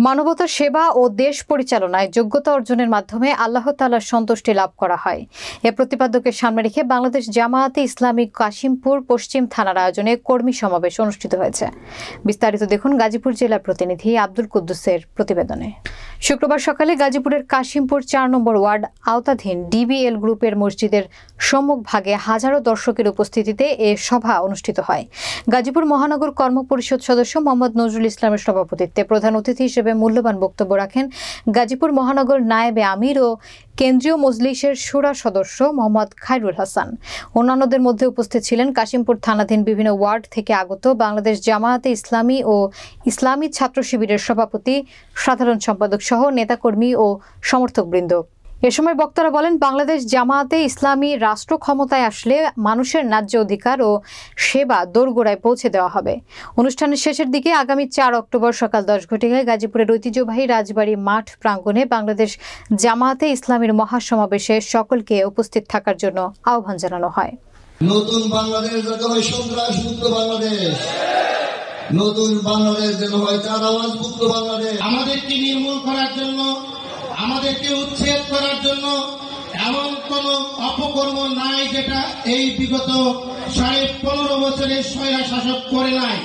মানবতা সেবা ও দেশ পরিচালনায় যোগ্যতা অর্জনের মাধ্যমে আল্লাহ তাআলার সন্তুষ্টি লাভ করা হয়। এ প্রতিপাদ্যকে সামনে রেখে বাংলাদেশ জামায়াতে ইসলামী কাশিমপুর পশ্চিম থানার আয়োজনে কর্মী সমাবেশ অনুষ্ঠিত হয়েছে। বিস্তারিত দেখুন গাজীপুর জেলা প্রতিনিধি আব্দুল কুদ্দুসের প্রতিবেদনে। শুক্রবার সকালে গাজীপুরের কাশিমপুর ৪ নম্বর ওয়ার্ড আওতাধীন ডিবিএল গ্রুপের মসজিদের সম্মুখ ভাগে হাজারো দর্শকের উপস্থিতিতে এ সভা অনুষ্ঠিত হয়। গাজীপুর মহানগর কর্মপরিষদ সদস্য মোহাম্মদ নজরুল ইসলামের সভাপতিত্বে প্রধান অতিথি হিসেবে মূল্যবান বক্তব্য রাখেন গাজীপুর মহানগর নায়েবে আমির ও কেন্দ্রীয় মজলিসের শুরা সদস্য মোহাম্মদ খায়রুল হাসান। অন্যান্যদের মধ্যে উপস্থিত ছিলেন কাশিমপুর থানাধীন বিভিন্ন ওয়ার্ড থেকে আগত বাংলাদেশ জামায়াতে ইসলামী ও ইসলামী ছাত্র শিবিরের সভাপতি, সাধারণ সম্পাদক সহ নেতাকর্মী ও সমর্থকবৃন্দ। এ সময় বক্তারা বলেন, বাংলাদেশ জামায়াতে ইসলামী রাষ্ট্র ক্ষমতায় আসলে মানুষের ন্যায্য অধিকার ও সেবা দোরগোড়ায় পৌঁছে দেওয়া হবে। অনুষ্ঠানের শেষের দিকে আগামী ৪ অক্টোবর সকাল ১০ ঘটিকায় গাজীপুরের ঐতিহ্যবাহী রাজবাড়ী মাঠ প্রাঙ্গণে বাংলাদেশ জামায়াতে ইসলামীর মহাসমাবেশে সকলকে উপস্থিত থাকার জন্য আহ্বান জানানো হয়। নতুন বাংলাদেশ যেন হয় সন্ত্রাস মুক্ত বাংলাদেশ, নতুন বাংলাদেশ যেন হয় চাঁদাবাজ মুক্ত বাংলাদেশ। আমাদেরকে নির্মূল করার জন্য, আমাদেরকে উচ্ছেদ করার জন্য এমন কোন অপকর্ম নাই যেটা এই বিগত ১৫.৫ বছরের স্বৈরা শাসক করে নাই।